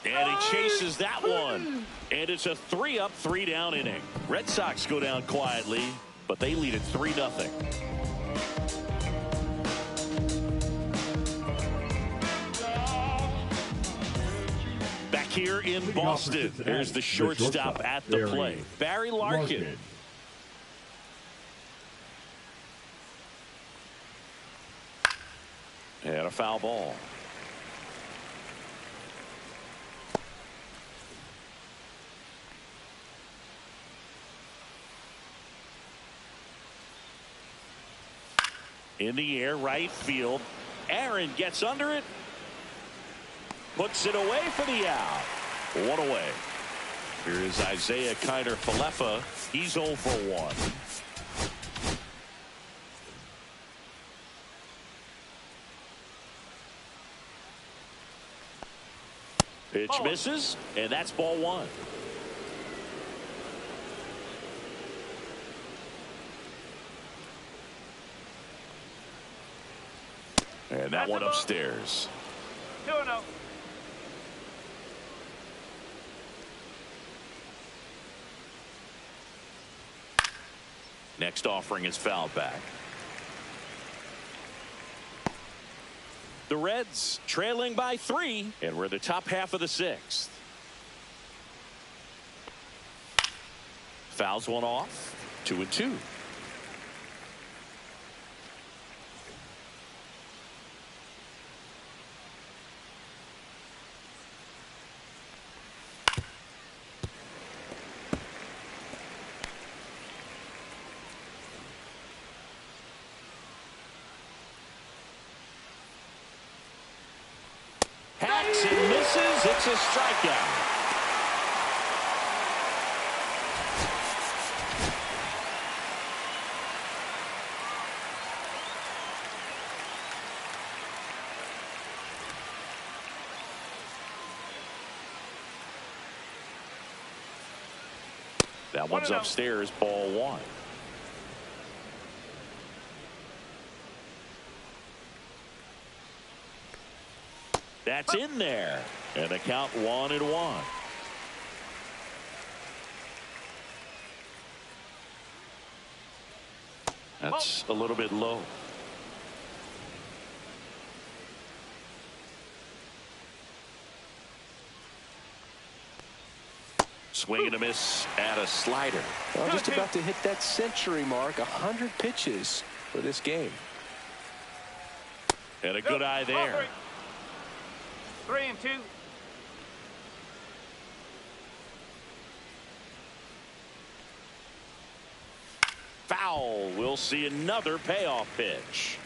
And he chases that one. And it's a 3-up, 3-down inning. Red Sox go down quietly, but they lead at 3-0. Back here in Boston, there's the shortstop at the plate, Barry Larkin. And a foul ball. In the air, right field. Aaron gets under it. Puts it away for the out. 1 away. Here is Isaiah Kiner-Falefa. He's 0 for 1. Pitch misses, and that's ball 1. And that one upstairs. 2-0. Next offering is fouled back. The Reds trailing by 3, and we're the top half of the 6th. Fouls one off. 2-2. Hacks and misses. It's a strikeout. That one's upstairs, ball 1. That's in there. And the count 1-1. That's a little bit low. Swing and a miss at a slider. Well, just about to hit that century mark. 100 pitches for this game. And a good eye there. 3-2. Foul. We'll see another payoff pitch.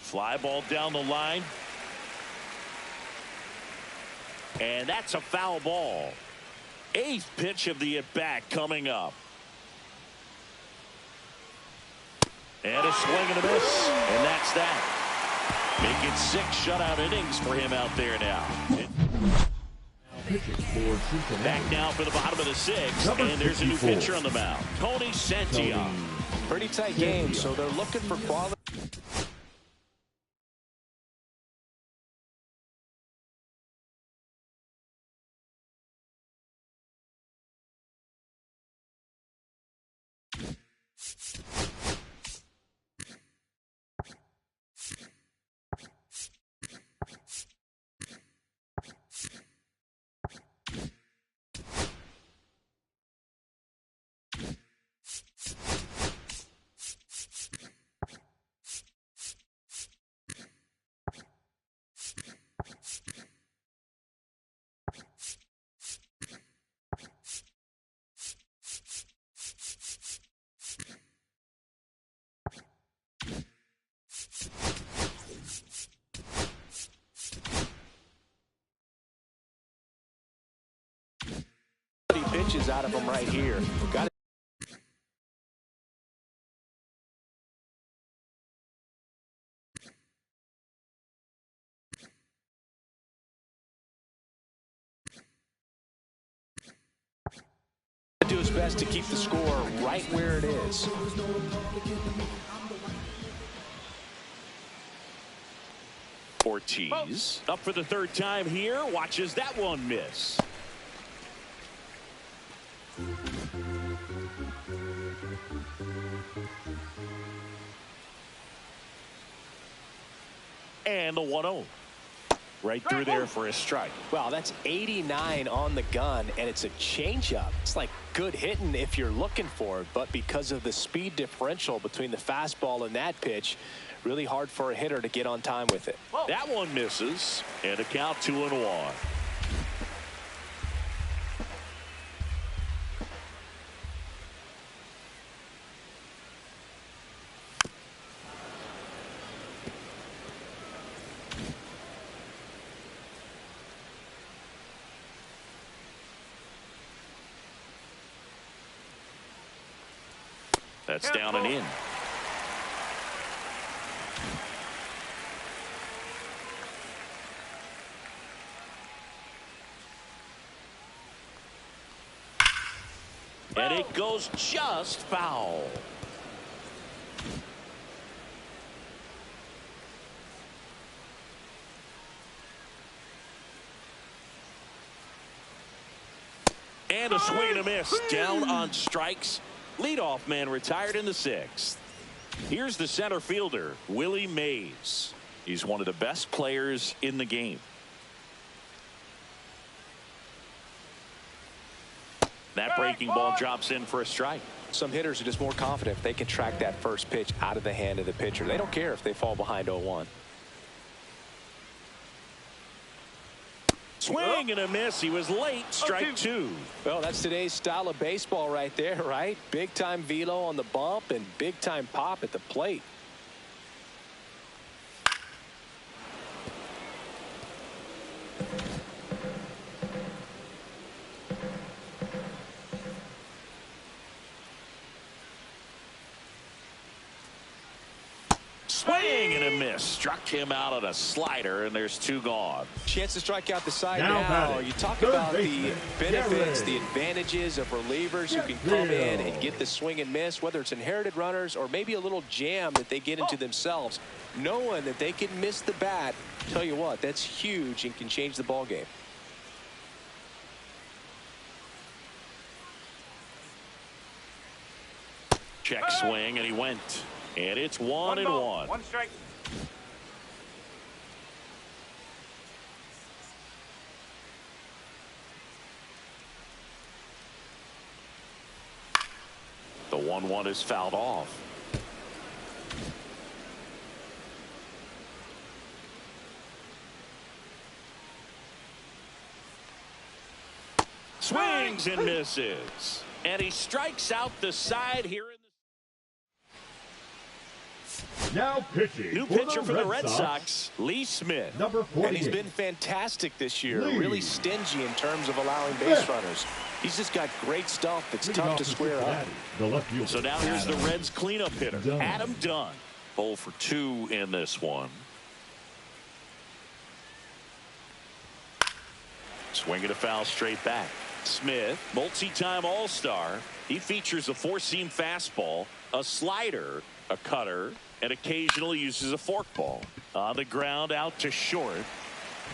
Fly ball down the line. And that's a foul ball. 8th pitch of the at-bat coming up. And a swing and a miss. And that's that. Make it 6 shutout innings for him out there now. Back now for the bottom of the 6th. And there's a new pitcher on the mound. Tony Santiago. Pretty tight game, so they're looking for quality. pitches out of him right here. Got to do his best to keep the score right where it is. Ortiz up for the third time here. Watches that one miss. And the 1-0. Right through there for a strike. Wow, that's 89 on the gun, and it's a changeup. It's like good hitting if you're looking for it, but because of the speed differential between the fastball and that pitch, really hard for a hitter to get on time with it. That one misses, and a count 2-1. That's down and in. And it goes just foul. And a swing and a miss. Down on strikes. Leadoff man retired in the 6th. Here's the center fielder, Willie Mays. He's one of the best players in the game. That breaking ball drops in for a strike. Some hitters are just more confident if they can track that first pitch out of the hand of the pitcher. They don't care if they fall behind 0-1. Swing and a miss. He was late. Strike 2. Well, that's today's style of baseball right there, right? Big time velo on the bump and big time pop at the plate. Swing and a miss. Struck him out on a slider, and there's 2 gone. Chance to strike out the side Now now. You talk about the benefits, the advantages of relievers who can come in and get the swing and miss, whether it's inherited runners or maybe a little jam that they get into themselves. Knowing that they can miss the bat, tell you what, that's huge and can change the ball game. Check swing, and he went. And it's 1-1. 1 strike. The 1-1 is fouled off. Swings and misses. And he strikes out the side here in Now pitching. New pitcher for the Red Sox, Lee Smith. Number 48. And he's been fantastic this year. Lee. Really stingy in terms of allowing base runners. He's just got great stuff that's Leading tough off to the square up. Cincinnati, the left fielder. So now here's the Adam Reds cleanup hitter, Dunn. Adam Dunn. 0 for 2 in this one. Swinging a foul straight back. Smith, multi-time All-Star. He features a 4-seam fastball, a slider, a cutter, and occasionally uses a forkball. On the ground, out to short.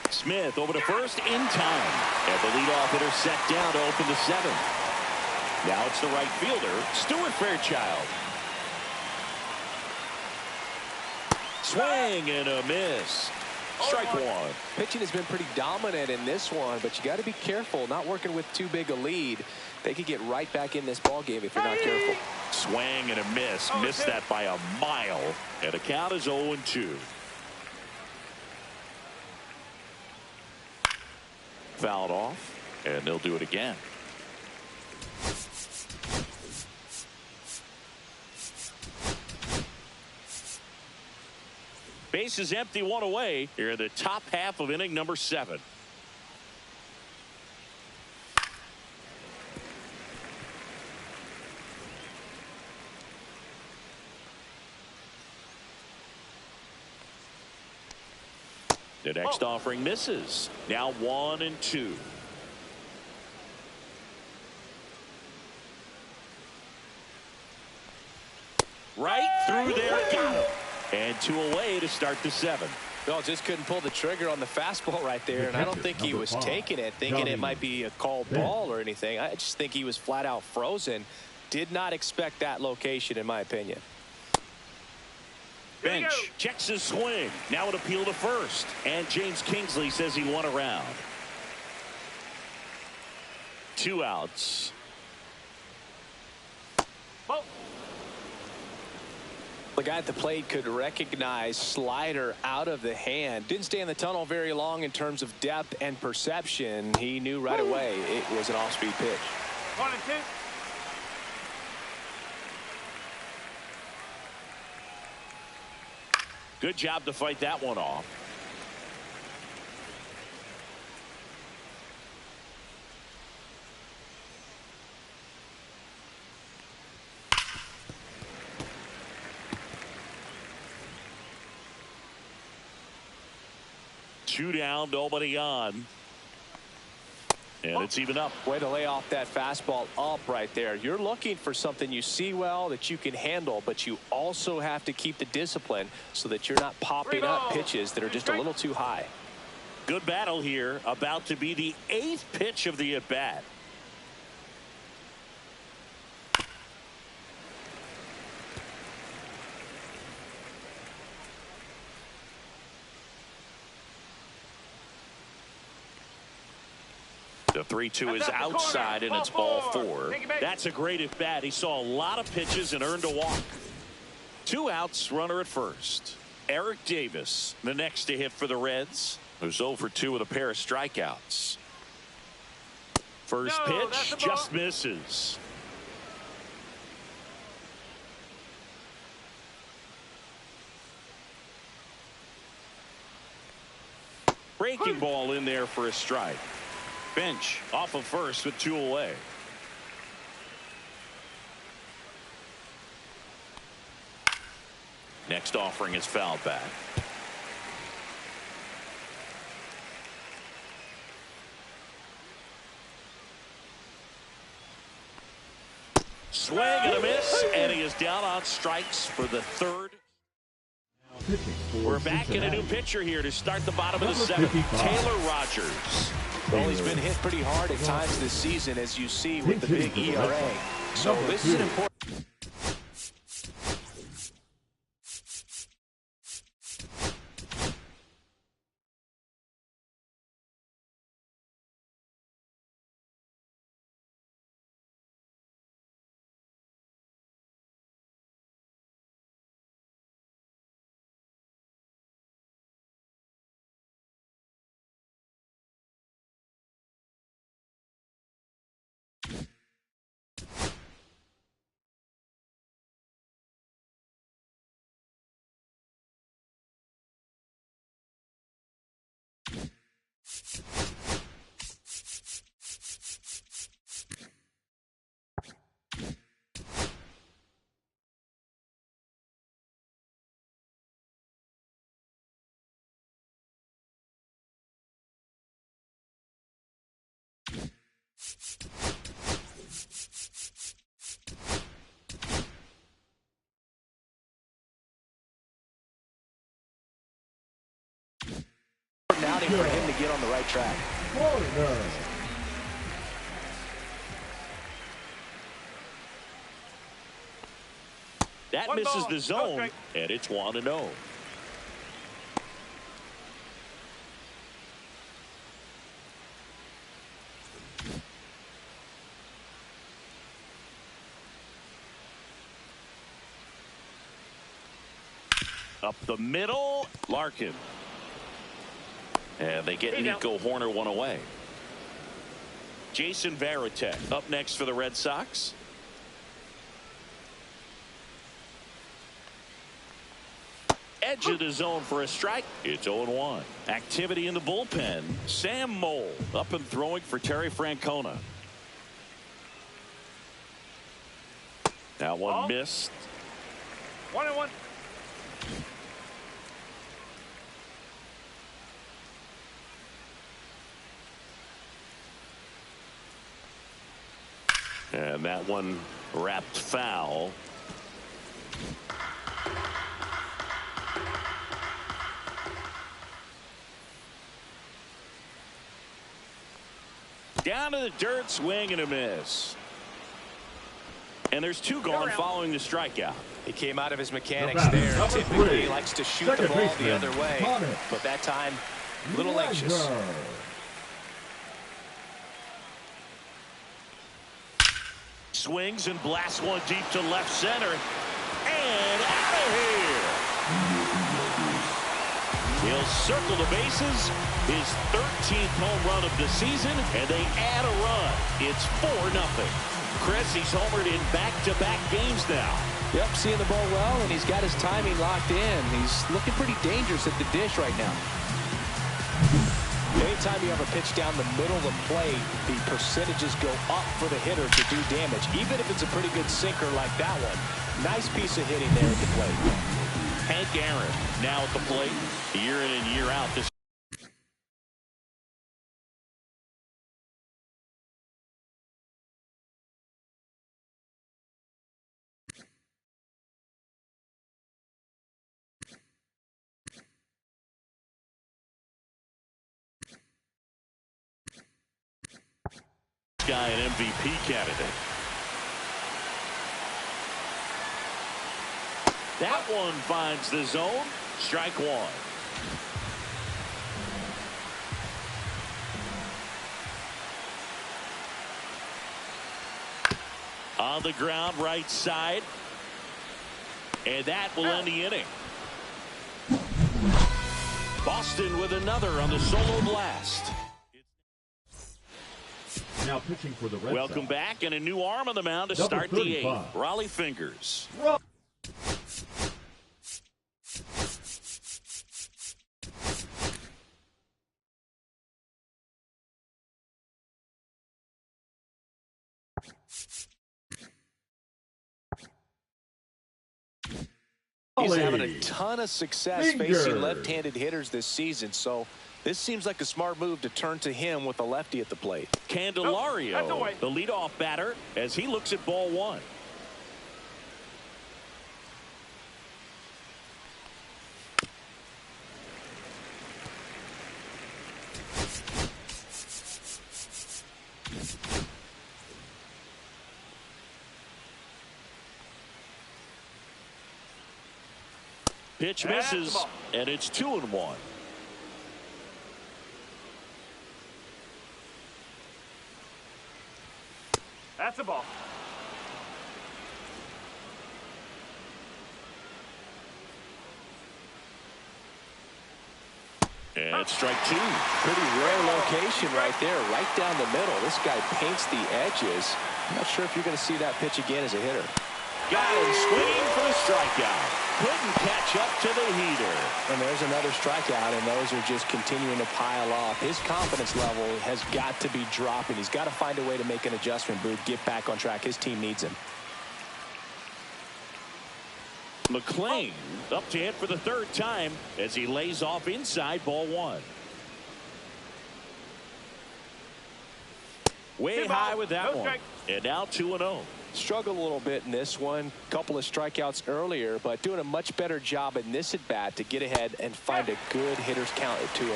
Smith over to first in time. And the leadoff hitter set down to open the 7th. Now it's the right fielder, Stuart Fairchild. Swing and a miss. Strike 1. Pitching has been pretty dominant in this one, but you got to be careful not working with too big a lead. They could get right back in this ball game if you're not careful. Swing and a miss. Missed that by a mile. And the count is 0-2. Fouled off, and they'll do it again. Base is empty, 1 away. Here in the top half of inning number 7. The next offering misses. Now 1-2. Right through there, got him. And 2 away to start the 7th. Well, just couldn't pull the trigger on the fastball right there, and I don't think he was taking it, thinking it might be a called ball or anything. I just think he was flat out frozen. Did not expect that location, in my opinion. Bench checks his swing. Now an appeal to first. And James Kingsley says he won a round. 2 outs. The guy at the plate could recognize slider out of the hand. Didn't stay in the tunnel very long in terms of depth and perception. He knew right away it was an off-speed pitch. 1-2. Good job to fight that one off. Two down, nobody on. And it's even up. Way to lay off that fastball up right there. You're looking for something you see well that you can handle, but you also have to keep the discipline so that you're not popping up pitches that are just a little too high. Good battle here. About to be the 8th pitch of the at-bat. The 3-2 is outside, and it's ball 4. That's a great at bat. He saw a lot of pitches and earned a walk. 2 outs, runner at first. Eric Davis, the next to hit for the Reds, who's 0 for 2 with a pair of strikeouts. First pitch just misses. Breaking ball in there for a strike. Bench off of first with 2 away. Next offering is fouled back. Swing and a miss, and he is down on strikes for the 3rd. We're back in a new pitcher here to start the bottom of the 7th. Taylor Rogers. Well, he's been hit pretty hard at times this season, as you see with the big ERA. So this is an important. Outing for him to get on the right track. That misses the zone, and it's 1-0. Up the middle, Larkin. And they get Nico Horner 1 away. Jason Varitek up next for the Red Sox. Edge of the zone for a strike. It's 0-1. Activity in the bullpen. Sam Mole up and throwing for Terry Francona. That one missed. 1-1. And that one wrapped foul. Down to the dirt, swing and a miss. And there's two gone following the strikeout. He came out of his mechanics there. Typically, he likes to shoot the ball the other way, but that time, a little anxious. Swings and blasts one deep to left center. And out of here. He'll circle the bases. His 13th home run of the season, and they add a run. It's 4-0. Chris, he's homered in back-to-back games now. Yep, seeing the ball well, and he's got his timing locked in. He's looking pretty dangerous at the dish right now. Anytime you have a pitch down the middle of the plate, the percentages go up for the hitter to do damage, even if it's a pretty good sinker like that one. Nice piece of hitting there at the plate. Hank Aaron now at the plate, year in and year out. This guy an MVP candidate. That one finds the zone. Strike one. On the ground, right side. And that will end the inning. Boston with another on the solo blast. Now pitching for the Red Welcome Sox. back, and a new arm on the mound to start the eighth. Raleigh Fingers. He's having a ton of success facing left-handed hitters this season, so this seems like a smart move to turn to him with a lefty at the plate. Candelario, the leadoff batter, as he looks at ball one. Pitch misses, and it's 2-1. That's a ball. And it's strike two. Pretty rare location right there, right down the middle. This guy paints the edges. I'm not sure if you're going to see that pitch again as a hitter. Got him swinging for the strikeout. Couldn't catch up to the heater. And there's another strikeout, and those are just continuing to pile off. His confidence level has got to be dropping. He's got to find a way to make an adjustment, Booth, get back on track. His team needs him. McClain up to hit for the third time as he lays off inside ball one. Way high with that one. And now 2-0. Struggled a little bit in this one. Couple of strikeouts earlier, but doing a much better job in this at bat to get ahead and find a good hitter's count at 2-0.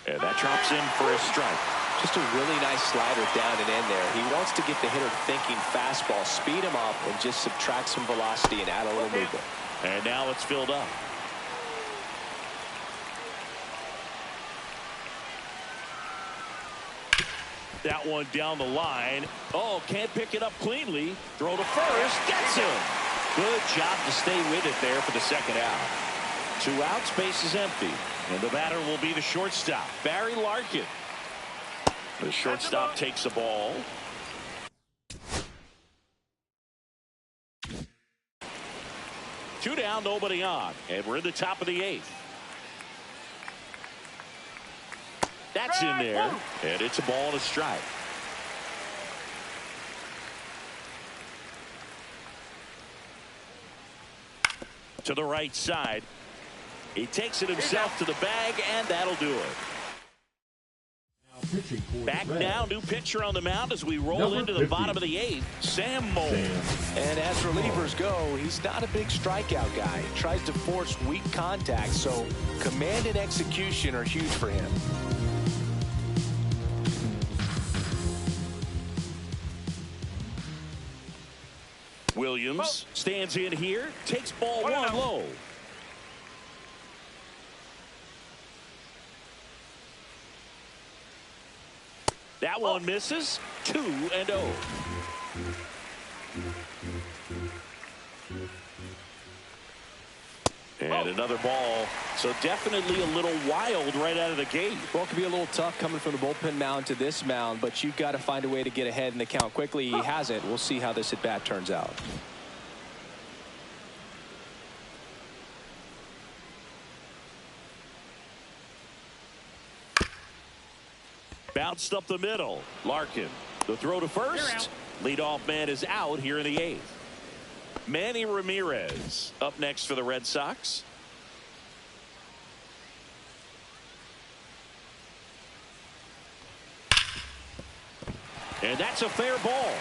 And that drops in for a strike. Just a really nice slider down and in there. He wants to get the hitter thinking fastball, speed him up, and just subtract some velocity and add a little movement. And now it's filled up. That one down the line. Oh, can't pick it up cleanly. Throw to first. Gets him. Good job to stay with it there for the second out. 2 outs, base is empty. And the batter will be the shortstop, Barry Larkin. The shortstop takes the ball. Two down, nobody on. And we're in the top of the eighth. That's in there. And it's a ball and a strike. To the right side. He takes it himself to the bag, and that'll do it. pitching for Back the Reds. now, new pitcher on the mound as we roll into the 50. bottom of the 8th, Sam Moe. And as relievers go, he's not a big strikeout guy. He tries to force weak contact, so command and execution are huge for him. Williams stands in here, takes ball 1 low. That one misses. 2-0. And another ball. So definitely a little wild right out of the gate. Well, it could be a little tough coming from the bullpen mound to this mound, but you've got to find a way to get ahead in the count quickly. He hasn't. We'll see how this at bat turns out. Bounced up the middle. Larkin. The throw to first. Leadoff man is out here in the 8th. Manny Ramirez up next for the Red Sox. And that's a fair ball.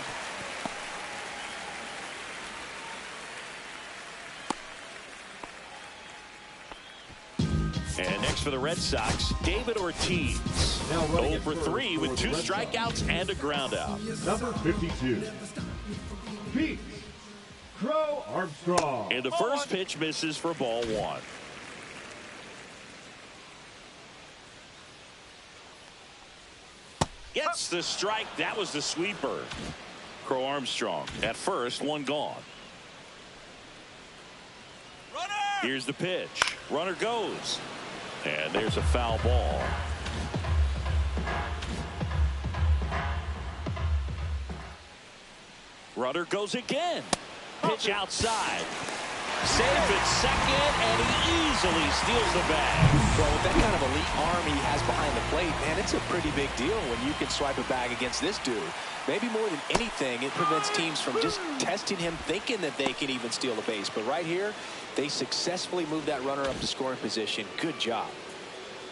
And next for the Red Sox, David Ortiz. 0 for 3 with 2 strikeouts and a ground out. Number 52, Pete Crow Armstrong. And the first pitch misses for ball 1. Gets the strike. That was the sweeper. Crow Armstrong at first, 1 gone. Runner! Here's the pitch. Runner goes. And there's a foul ball. Runner goes again. Pitch outside. Safe at second, and he easily steals the bag. Well, with that kind of elite arm he has behind the plate, man, it's a pretty big deal when you can swipe a bag against this dude. Maybe more than anything, it prevents teams from just testing him, thinking that they can even steal a base. But right here, they successfully moved that runner up to scoring position. Good job.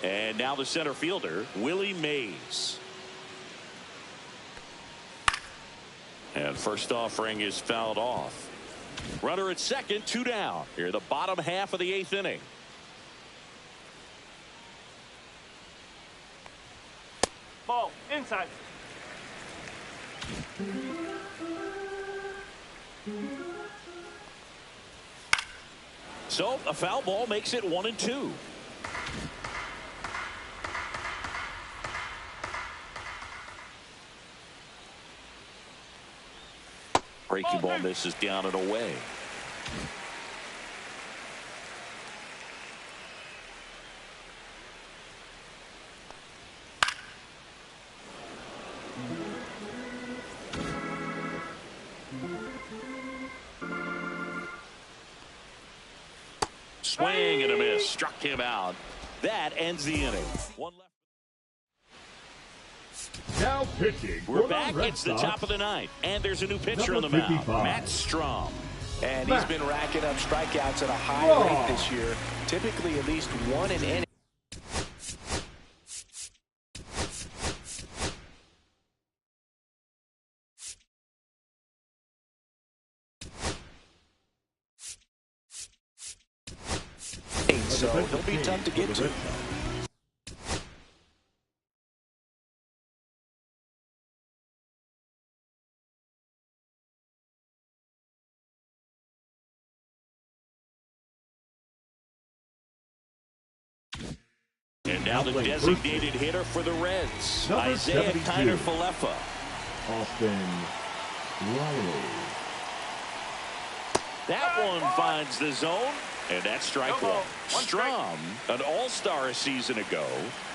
And now the center fielder, Willie Mays. And first offering is fouled off. Runner at second, 2 down. Here, the bottom half of the 8th inning. Ball inside. So a foul ball makes it 1-2. Breaking ball misses down and away. Swing and a miss. Struck him out. That ends the inning. 1 left. Now pitching. We're back. It's the top of the 9th. And there's a new pitcher on the mound. Matt Strom. And he's been racking up strikeouts at a high rate this year. Typically at least 1 an inning. So he'll be tough to get to. And now the designated hitter for the Reds, Isaiah Kiner-Falefa. Austin Riley. That one finds the zone, and that's strike 1. Strom, an all-star a season ago.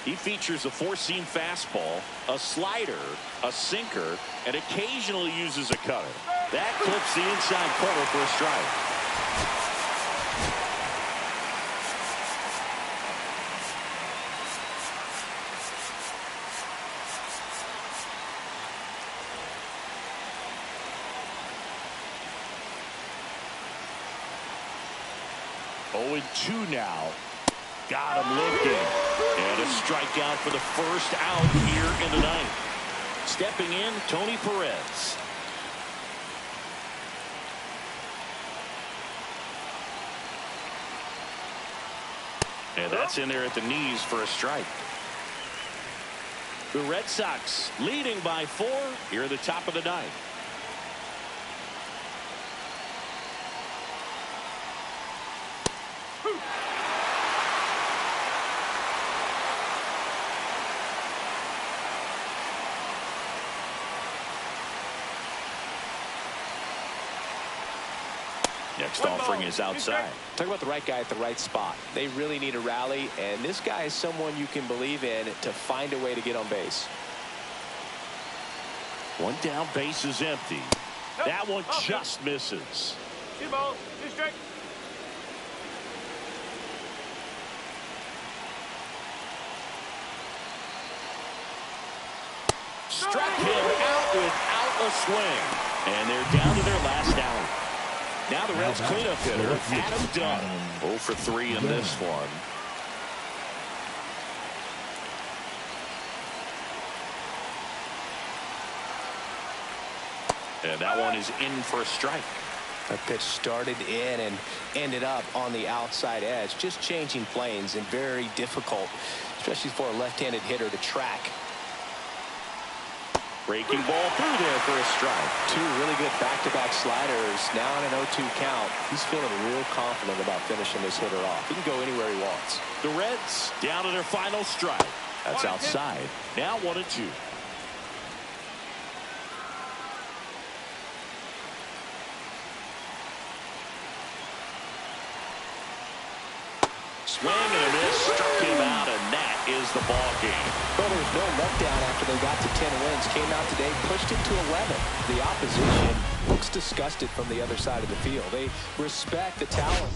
He features a 4-seam fastball, a slider, a sinker, and occasionally uses a cutter. That clips the inside corner for a strike. Oh, 2 now. Got him looking. And a strikeout for the first out here in the ninth. Stepping in, Tony Perez. And that's in there at the knees for a strike. The Red Sox leading by 4 here at the top of the ninth. Next offering is outside. Talk about the right guy at the right spot. They really need a rally, and this guy is someone you can believe in to find a way to get on base. One down, base is empty. That one just misses. 2 balls, 2 strikes. Struck him out without a swing. And they're down to their last out. Now the Reds cleanup hitter, Adam Dunn. 0 for 3 in this one. And that one is in for a strike. That pitch started in and ended up on the outside edge. Just changing planes and very difficult, especially for a left-handed hitter to track. Breaking ball through there for a strike. 2 really good back-to-back sliders. Now on an 0-2 count. He's feeling real confident about finishing this hitter off. He can go anywhere he wants. The Reds down to their final strike. That's outside. Now 1-2. Swing and a miss. Struck him out, and that is the ball game. Well, there was no letdown after they got to 10 wins. Came out today, pushed it to 11. The opposition looks disgusted from the other side of the field. They respect the talent.